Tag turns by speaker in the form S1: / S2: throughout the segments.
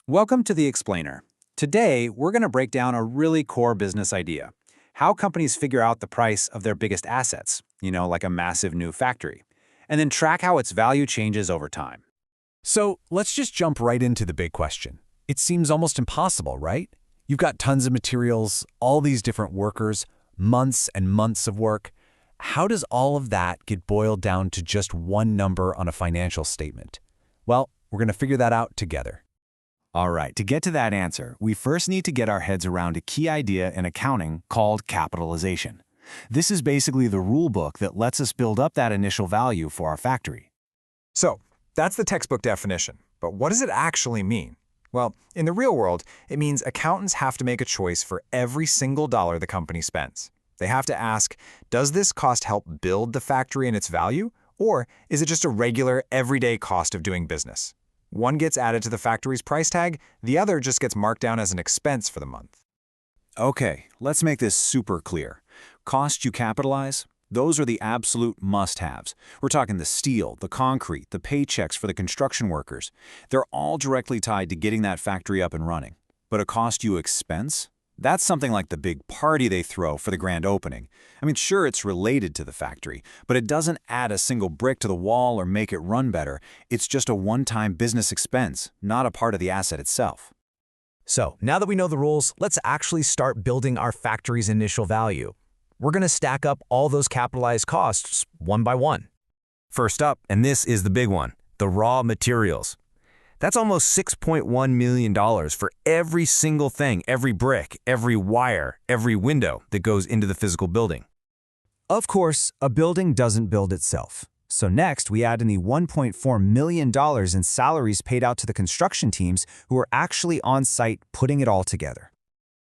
S1: Welcome to The Explainer. Today, we're going to break down a really core business idea: how companies figure out the price of their biggest assets, like a massive new factory, and then track how its value changes over time.
S2: So let's just jump right into the big question. It seems almost impossible, right? You've got tons of materials, all these different workers, months and months of work. How does all of that get boiled down to just one number on a financial statement? Well, we're going to figure that out together.
S3: All right, to get to that answer, we first need to get our heads around a key idea in accounting called capitalization. This is basically the rule book that lets us build up that initial value for our factory.
S4: So, that's the textbook definition. But what does it actually mean? Well, in the real world, it means accountants have to make a choice for every single dollar the company spends. They have to ask, does this cost help build the factory and its value, or is it just a regular, everyday cost of doing business? One gets added to the factory's price tag, the other just gets marked down as an expense for the month.
S3: Okay, let's make this super clear. Costs you capitalize, those are the absolute must-haves. We're talking the steel, the concrete, the paychecks for the construction workers. They're all directly tied to getting that factory up and running. But a cost you expense? That's something like the big party they throw for the grand opening. I mean, sure, it's related to the factory, but it doesn't add a single brick to the wall or make it run better. It's just a one-time business expense, not a part of the asset itself.
S5: So, now that we know the rules, let's actually start building our factory's initial value. We're going to stack up all those capitalized costs one by one.
S6: First up, and this is the big one, the raw materials. That's almost $6.1 million for every single thing, every brick, every wire, every window that goes into the physical building.
S5: Of course, a building doesn't build itself. So next, we add in the $1.4 million in salaries paid out to the construction teams who are actually on site putting it all together.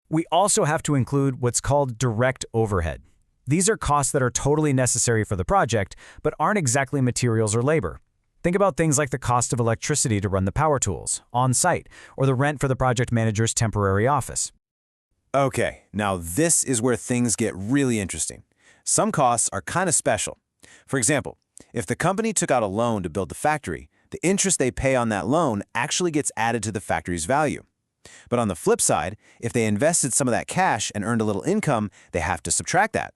S5: We also have to include what's called direct overhead. These are costs that are totally necessary for the project, but aren't exactly materials or labor. Think about things like the cost of electricity to run the power tools on site, or the rent for the project manager's temporary office.
S3: Okay, now this is where things get really interesting. Some costs are kind of special. For example, if the company took out a loan to build the factory, the interest they pay on that loan actually gets added to the factory's value. But on the flip side, if they invested some of that cash and earned a little income, they have to subtract that.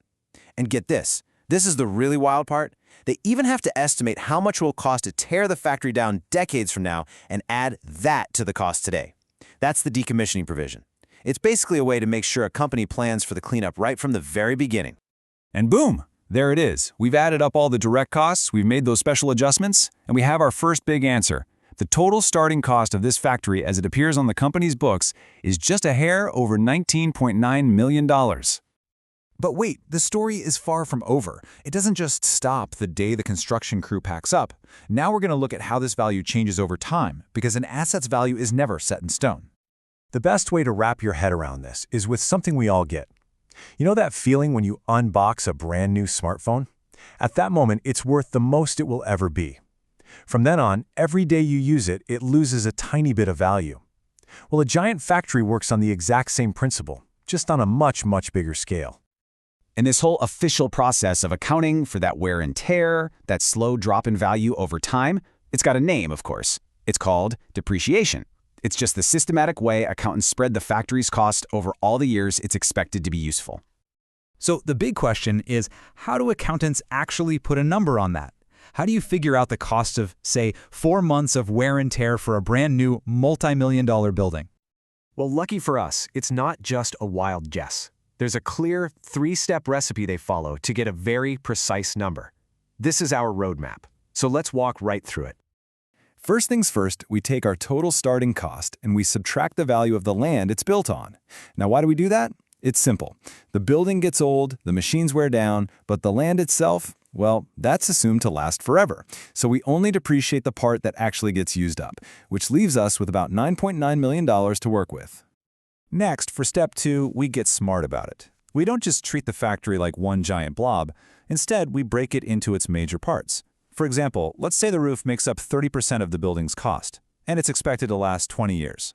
S3: And get this is the really wild part. They even have to estimate how much it will cost to tear the factory down decades from now and add that to the cost today. That's the decommissioning provision. It's basically a way to make sure a company plans for the cleanup right from the very beginning.
S7: And boom, there it is. We've added up all the direct costs, we've made those special adjustments, and we have our first big answer. The total starting cost of this factory as it appears on the company's books is just a hair over $19.9 million.
S2: But wait, the story is far from over. It doesn't just stop the day the construction crew packs up. Now we're going to look at how this value changes over time, because an asset's value is never set in stone. The best way to wrap your head around this is with something we all get. You know that feeling when you unbox a brand new smartphone? At that moment, it's worth the most it will ever be. From then on, every day you use it, it loses a tiny bit of value. Well, a giant factory works on the exact same principle, just on a much, much bigger scale.
S1: And this whole official process of accounting for that wear and tear, that slow drop in value over time, it's got a name, of course. It's called depreciation. It's just the systematic way accountants spread the factory's cost over all the years it's expected to be useful.
S8: So the big question is, how do accountants actually put a number on that? How do you figure out the cost of, say, 4 months of wear and tear for a brand new multi-million-dollar building?
S9: Well, lucky for us, it's not just a wild guess. There's a clear 3-step recipe they follow to get a very precise number. This is our roadmap, so let's walk right through it.
S7: First things first, we take our total starting cost and we subtract the value of the land it's built on. Now, why do we do that? It's simple. The building gets old, the machines wear down, but the land itself, well, that's assumed to last forever. So we only depreciate the part that actually gets used up, which leaves us with about $9.9 million to work with.
S2: Next, for step 2, we get smart about it. We don't just treat the factory like one giant blob. Instead, we break it into its major parts. For example, let's say the roof makes up 30% of the building's cost, and it's expected to last 20 years.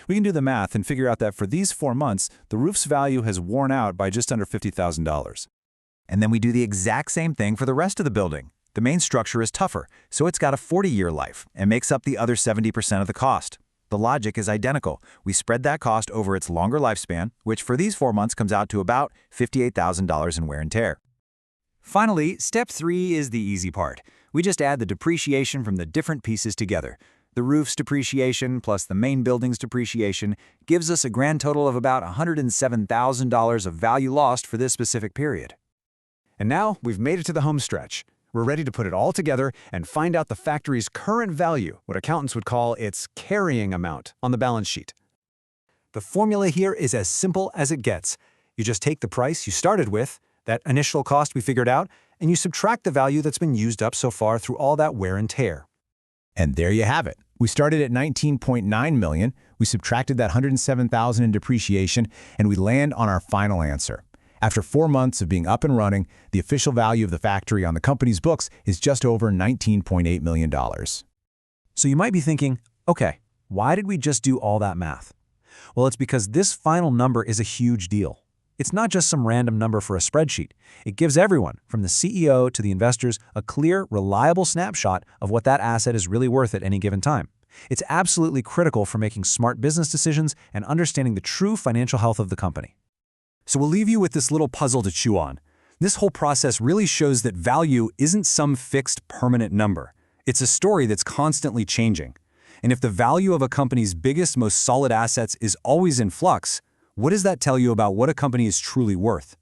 S2: We can do the math and figure out that for these 4 months, the roof's value has worn out by just under $50,000.
S5: And then we do the exact same thing for the rest of the building. The main structure is tougher, so it's got a 40-year life and makes up the other 70% of the cost.
S2: The logic is identical. We spread that cost over its longer lifespan, which for these 4 months comes out to about $58,000 in wear and tear.
S5: Finally, step 3 is the easy part. We just add the depreciation from the different pieces together. The roof's depreciation plus the main building's depreciation gives us a grand total of about $107,000 of value lost for this specific period.
S1: And now we've made it to the home stretch. We're ready to put it all together and find out the factory's current value, what accountants would call its carrying amount, on the balance sheet.
S5: The formula here is as simple as it gets. You just take the price you started with, that initial cost we figured out, and you subtract the value that's been used up so far through all that wear and tear.
S7: And there you have it. We started at $19.9 million, we subtracted that $107,000 in depreciation, and we land on our final answer. After 4 months of being up and running, the official value of the factory on the company's books is just over $19.8 million.
S5: So you might be thinking, okay, why did we just do all that math? Well, it's because this final number is a huge deal. It's not just some random number for a spreadsheet. It gives everyone, from the CEO to the investors, a clear, reliable snapshot of what that asset is really worth at any given time. It's absolutely critical for making smart business decisions and understanding the true financial health of the company.
S7: So we'll leave you with this little puzzle to chew on. This whole process really shows that value isn't some fixed, permanent number. It's a story that's constantly changing. And if the value of a company's biggest, most solid assets is always in flux, what does that tell you about what a company is truly worth?